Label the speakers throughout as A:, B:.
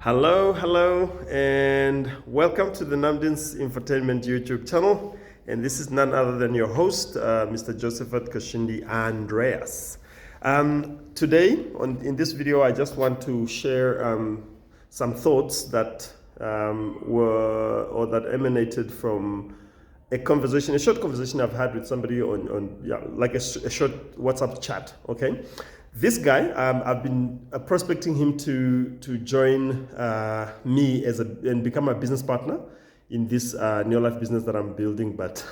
A: Hello, and welcome to the Namdin's Infotainment YouTube channel. And this is none other than your host, Mr. Josephat Kashindi Andreas. Today, in this video, I just want to share some thoughts that that emanated from a short conversation I've had with somebody on like a short WhatsApp chat. Okay. This guy, I've been prospecting him to join me and become a business partner in this NEOLIFE business that I'm building. But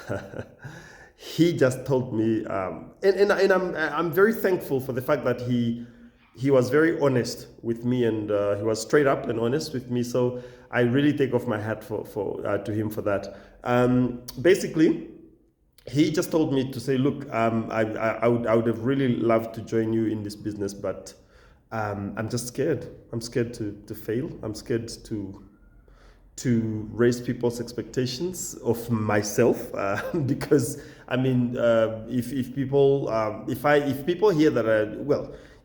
A: he just told me, and I'm very thankful for the fact that he was very honest with me, and he was straight up and honest with me. So I really take off my hat to him for that. Basically, he just told me to say, look, I would have really loved to join you in this business, but I'm just scared. I'm scared to fail. I'm scared to raise people's expectations of myself, because I mean, if people hear that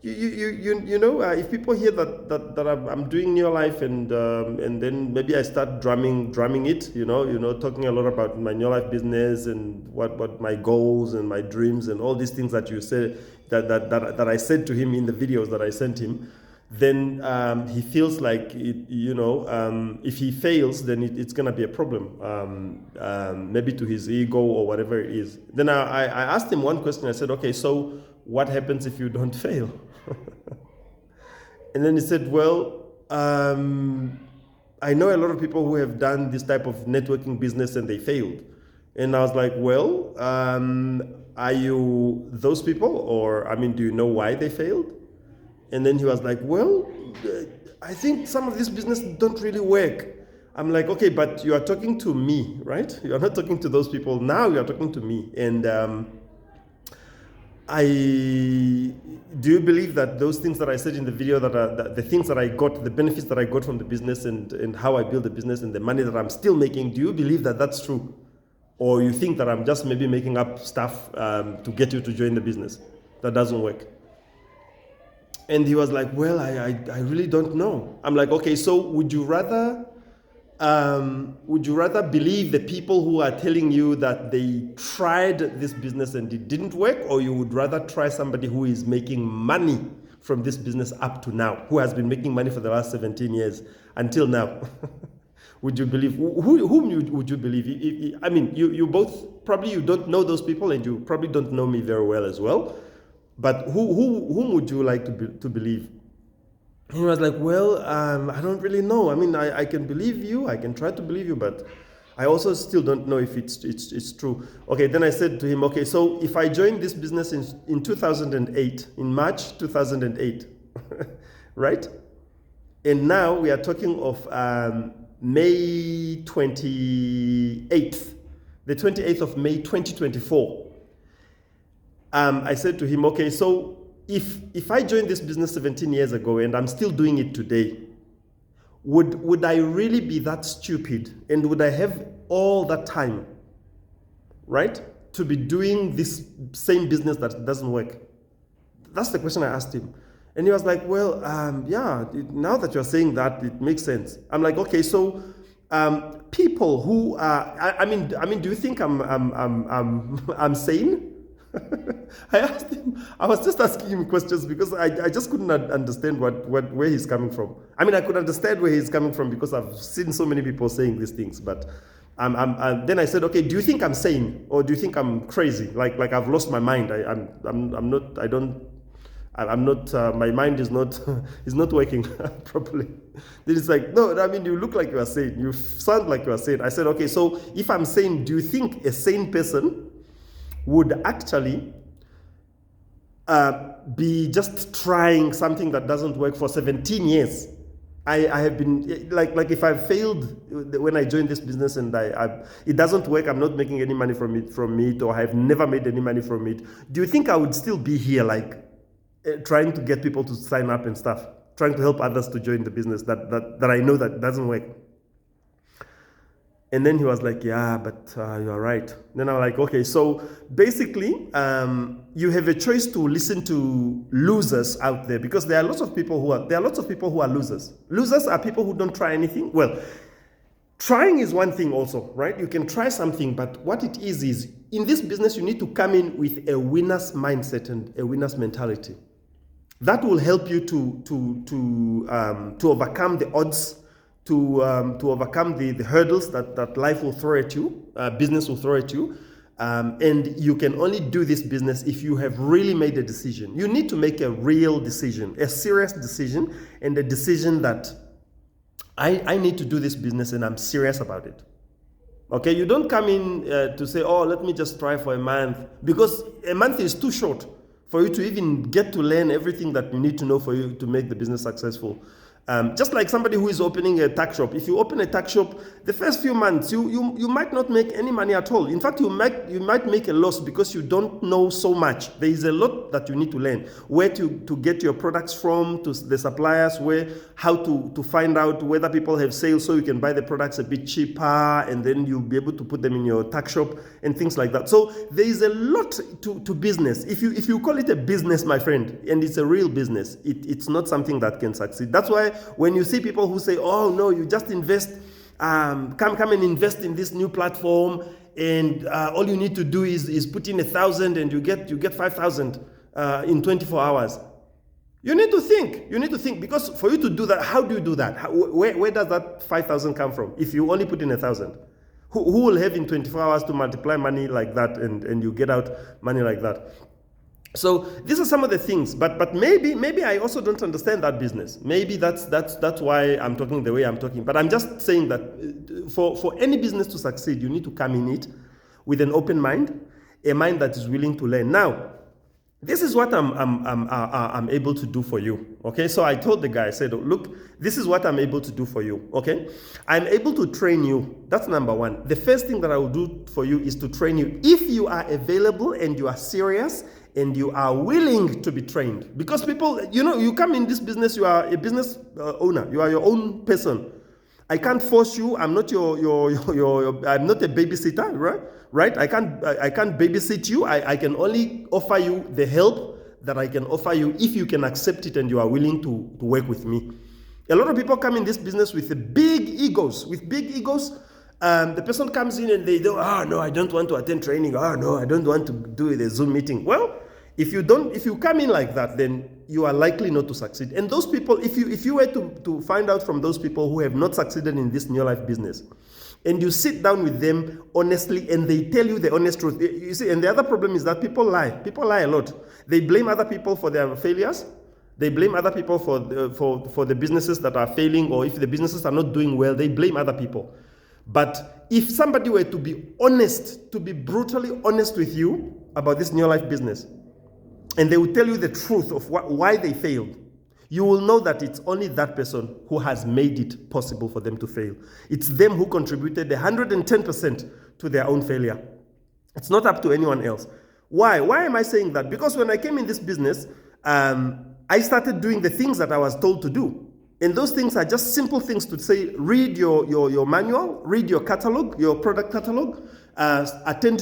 A: if people hear that I'm doing NEOLIFE and then maybe I start drumming it, talking a lot about my NEOLIFE business and what my goals and my dreams and all these things that you say that I said to him in the videos that I sent him, then he feels like if he fails, then it's gonna be a problem, maybe to his ego or whatever it is. Then I asked him one question. I said, okay, so what happens if you don't fail? And then he said, well, I know a lot of people who have done this type of networking business and they failed. And I was like, well, are you those people? Or, do you know why they failed? And then he was like, well, I think some of this business don't really work. I'm like, okay, but you are talking to me, right? You are not talking to those people. Now you are talking to me. And do you believe that those things that I said in the video, that the things that I got, the benefits that I got from the business and how I build the business and the money that I'm still making, do you believe that that's true? Or you think that I'm just maybe making up stuff to get you to join the business? That doesn't work. And he was like, well, I really don't know. I'm like, okay, so would you rather believe the people who are telling you that they tried this business and it didn't work, or you would rather try somebody who is making money from this business up to now, who has been making money for the last 17 years until now? Would you believe, whom would you believe? You both, probably you don't know those people and you probably don't know me very well as well, but whom would you like to believe? He was like, well, I don't really know. I can believe you. I can try to believe you, but I also still don't know if it's true. Okay, then I said to him, okay, so if I joined this business in 2008, in March 2008, right? And now we are talking of May 28th, the 28th of May 2024. I said to him, okay, so if I joined this business 17 years ago and I'm still doing it today, would I really be that stupid, and would I have all that time, right, to be doing this same business that doesn't work? That's the question I asked him. And he was like, well, now that you're saying that, it makes sense. I'm like, okay, so people who are, do you think I'm sane? I asked him, I was just asking him questions because I just couldn't understand where he's coming from. I could understand where he's coming from because I've seen so many people saying these things, but then I said, okay, do you think I'm sane, or do you think I'm crazy? Like I've lost my mind. My mind is not working properly. Then it's like, no, you look like you are sane. You sound like you are sane. I said, okay, so if I'm sane, do you think a sane person would actually be just trying something that doesn't work for 17 years? I have been, like if I failed when I joined this business and it doesn't work, I'm not making any money from it, or I've never made any money from it, do you think I would still be here, trying to get people to sign up and stuff, trying to help others to join the business that I know that doesn't work? And then he was like, yeah, but you're right. Then I'm like, okay, so basically, you have a choice to listen to losers out there, because there are lots of people who are losers. Losers are people who don't try anything. Well, trying is one thing also, right? You can try something, but what it is in this business, you need to come in with a winner's mindset and a winner's mentality. That will help you to overcome the odds, to overcome the hurdles that life will throw at you, business will throw at you. And you can only do this business if you have really made a decision. You need to make a real decision, a serious decision, and a decision that I need to do this business and I'm serious about it. Okay, you don't come in to say, oh, let me just try for a month, because a month is too short for you to even get to learn everything that you need to know for you to make the business successful. Just like somebody who is opening a tuck shop. If you open a tuck shop, the first few months, you might not make any money at all. In fact, you might make a loss because you don't know so much. There is a lot that you need to learn. Where to get your products from, to the suppliers, how to find out whether people have sales so you can buy the products a bit cheaper, and then you'll be able to put them in your tuck shop and things like that. So there is a lot to business. If you call it a business, my friend, and it's a real business, it's not something that can succeed. That's why when you see people who say, oh no, you just invest, come and invest in this new platform, and all you need to do is put in 1,000 and you get 5,000 in 24 hours. You need to think, because for you to do that, how do you do that? Where does that 5,000 come from if you only put in 1,000? Who will have in 24 hours to multiply money like that and you get out money like that? So these are some of the things, but maybe I also don't understand that business. Maybe that's why I'm talking the way I'm talking. But I'm just saying that for any business to succeed, you need to come in it with an open mind, a mind that is willing to learn. Now, this is what I'm able to do for you. Okay, so I told the guy, I said, look, this is what I'm able to do for you. Okay, I'm able to train you. That's number one. The first thing that I will do for you is to train you if you are available and you are serious and you are willing to be trained. Because people, you come in this business, you are a business owner, you are your own person. I can't force you. I'm not I'm not a babysitter, right? I can't babysit you. I can only offer you the help that I can offer you if you can accept it and you are willing to work with me. A lot of people come in this business with big egos. The person comes in and they go, oh no, I don't want to attend training. Oh no, I don't want to do the Zoom meeting. Well, if you come in like that, then you are likely not to succeed. And those people, if you were to find out from those people who have not succeeded in this NEOLIFE business, and you sit down with them honestly and they tell you the honest truth. You see, and the other problem is that people lie. People lie a lot. They blame other people for their failures. They blame other people for the businesses that are failing, or if the businesses are not doing well, they blame other people. But if somebody were to be honest, to be brutally honest with you about this NEOLIFE business, and they will tell you the truth of why they failed, you will know that it's only that person who has made it possible for them to fail. It's them who contributed 110% to their own failure. It's not up to anyone else. Why? Why am I saying that? Because when I came in this business, I started doing the things that I was told to do. And those things are just simple things to say: read your manual, read your catalog, your product catalog, attend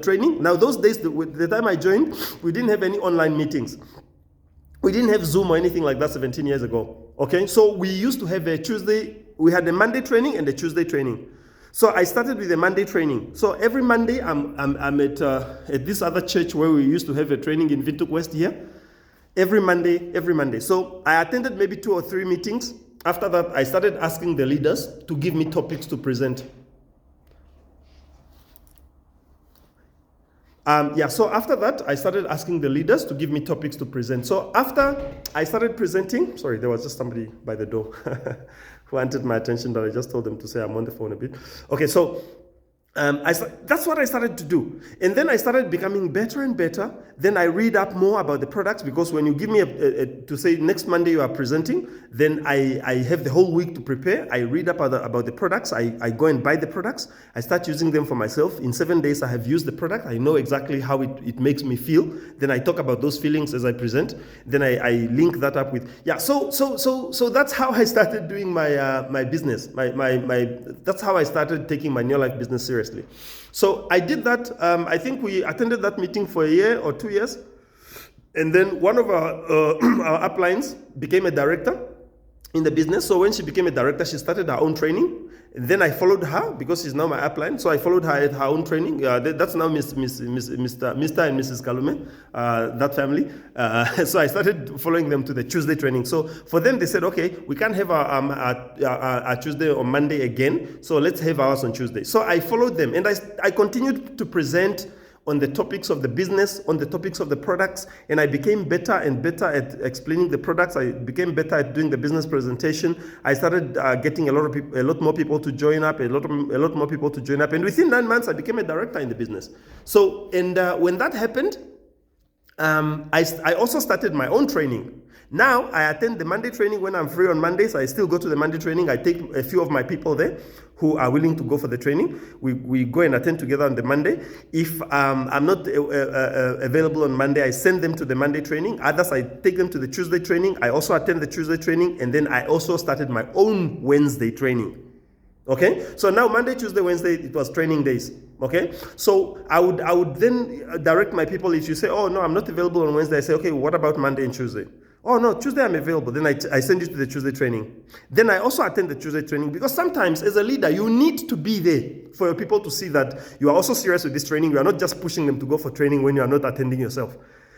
A: training. Now, those days, the time I joined, we didn't have any online meetings. We didn't have Zoom or anything like that 17 years ago. Okay, so we used to have we had a Monday training and a Tuesday training. So I started with a Monday training. So every Monday, I'm at this other church where we used to have a training in Windhoek West here. Every Monday. So I attended maybe 2 or 3 meetings. After that, I started asking the leaders to give me topics to present. So after that, I started asking the leaders to give me topics to present. So after I started presenting, sorry, there was just somebody by the door who wanted my attention, but I just told them to say I'm on the phone a bit. Okay, so That's what I started to do. And then I started becoming better and better. Then I read up more about the products, because when you give me to say next Monday you are presenting, then I have the whole week to prepare. I read up about the products. I go and buy the products. I start using them for myself. In 7 days, I have used the product. I know exactly how it makes me feel. Then I talk about those feelings as I present. Then I link that up with, yeah. So that's how I started doing my business. That's how I started taking my NEOLIFE business seriously. So I did that. I think we attended that meeting for a year or 2 years. And then one of our uplines became a director in the business. So when she became a director, she started her own training. And then I followed her, because she's now my upline. So I followed her at her own training. That's now Mr. and Mrs. Kalume, that family. So I started following them to the Tuesday training. So for them, they said, okay, we can't have our Tuesday or Monday again. So let's have ours on Tuesday. So I followed them, and I continued to present on the topics of the business, on the topics of the products, and I became better and better at explaining the products. I became better at doing the business presentation. I started getting a lot more people to join up, a lot more people to join up, and within 9 months, I became a director in the business. So, and when that happened, I also started my own training. Now I attend the Monday training when I'm free on Mondays. I still go to the Monday training. I take a few of my people there who are willing to go for the training. We go and attend together on the Monday. If I'm not available on Monday, I send them to the Monday training. Others, I take them to the Tuesday training. I also attend the Tuesday training, and then I also started my own Wednesday training. Okay, so now Monday, Tuesday, Wednesday, it was training days. Okay, so I would then direct my people. If you say, oh no, I'm not available on Wednesday, I say, okay, what about Monday and Tuesday? Oh no, Tuesday I'm available. Then I send you to the Tuesday training. Then I also attend the Tuesday training, because sometimes as a leader, you need to be there for your people to see that you are also serious with this training. You are not just pushing them to go for training when you are not attending yourself.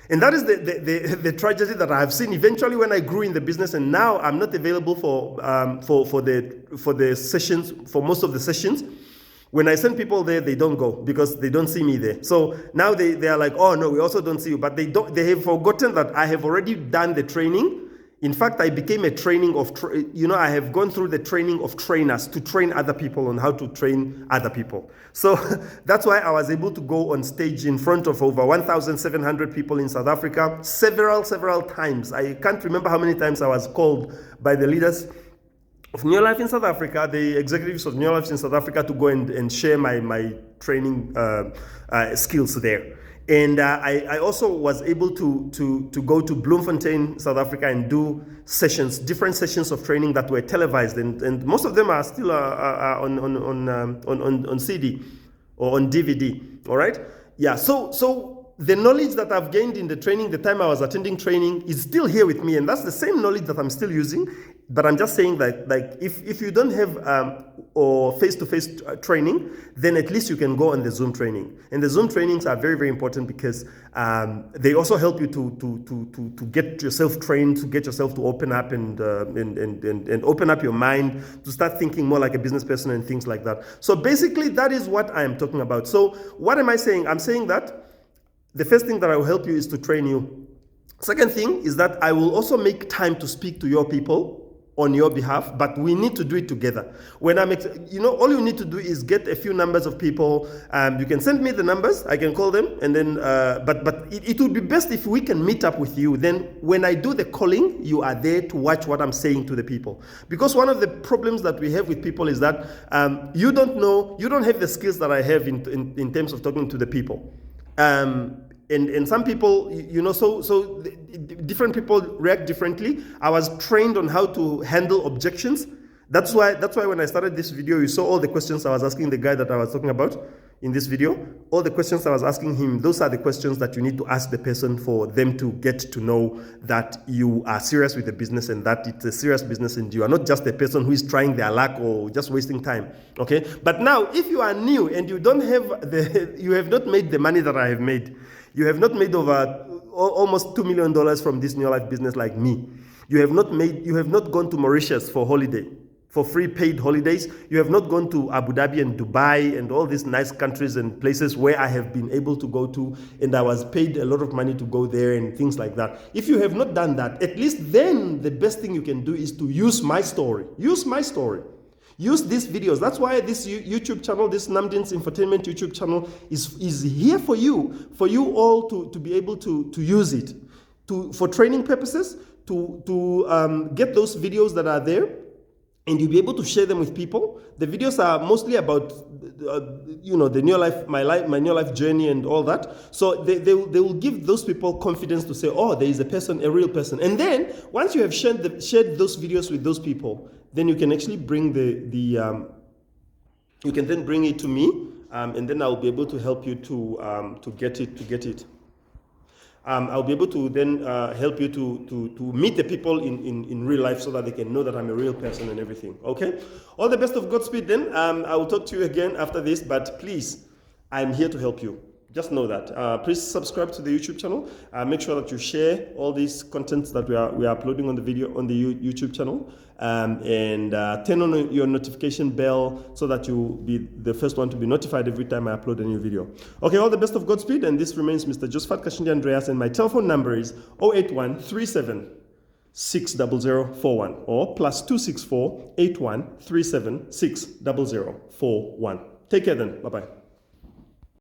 A: And that is the tragedy that I have seen eventually when I grew in the business, and now I'm not available for the sessions, for most of the sessions. When I send people there, they don't go because they don't see me there. So now they are like, oh no, we also don't see you. But they have forgotten that I have already done the training. In fact, I became a training of, I have gone through the training of trainers to train other people on how to train other people. So that's why I was able to go on stage in front of over 1,700 people in South Africa several times. I can't remember how many times I was called by the leaders of NEOLIFE in South Africa, the executives of NEOLIFE in South Africa, to go and share my training skills there. And I also was able to go to Bloemfontein, South Africa, and do sessions, different sessions of training that were televised, and most of them are still on CD or on DVD. All right, yeah. So the knowledge that I've gained in the training, the time I was attending training, is still here with me, and that's the same knowledge that I'm still using. But I'm just saying that, like, if you don't have or face-to-face training, then at least you can go on the Zoom training. And the Zoom trainings are very, very important because they also help you to get yourself trained, to get yourself to open up and open up your mind, to start thinking more like a business person and things like that. So basically, that is what I am talking about. So what am I saying? I'm saying that the first thing that I will help you is to train you. Second thing is that I will also make time to speak to your people on your behalf, but we need to do it together. When all you need to do is get a few numbers of people. You can send me the numbers, I can call them, and then, but it would be best if we can meet up with you. Then when I do the calling, you are there to watch what I'm saying to the people. Because one of the problems that we have with people is that you don't have the skills that I have in terms of talking to the people. And some people, so different people react differently. I was trained on how to handle objections. That's why when I started this video, you saw all the questions I was asking the guy that I was talking about in this video. All the questions I was asking him, those are the questions that you need to ask the person for them to get to know that you are serious with the business and that it's a serious business and you are not just a person who is trying their luck or just wasting time. Okay? But now, if you are new and you don't have you have not made the money that I have made, you have not made over almost $2 million from this NEOLIFE business like me. You have not gone to Mauritius for holiday, for free paid holidays. You have not gone to Abu Dhabi and Dubai and all these nice countries and places where I have been able to go to, and I was paid a lot of money to go there and things like that. If you have not done that, at least then the best thing you can do is to use my story. Use my story. Use these videos. That's why this YouTube channel, this Namdin's Infotainment YouTube channel is here for you all to be able to use it for training purposes, to get those videos that are there, and you'll be able to share them with people. The videos are mostly about, the NEOLIFE, my NEOLIFE journey and all that. So they will give those people confidence to say, oh, there is a real person. And then once you have shared those videos with those people, then you can actually bring you can then bring it to me, and then I'll be able to help you to get it. I'll be able to then help you to meet the people in real life so that they can know that I'm a real person and everything. Okay? All the best of Godspeed then. I will talk to you again after this, but please, I'm here to help you. Just know that. Please subscribe to the YouTube channel. Make sure that you share all these contents that we are uploading on the YouTube channel, and turn on your notification bell so that you'll be the first one to be notified every time I upload a new video. Okay, all the best of Godspeed, and this remains Mr. Josephat Kashindi Andreas, and my telephone number is 081 37 60041 or +264 81 37 60041. Take care then. Bye-bye.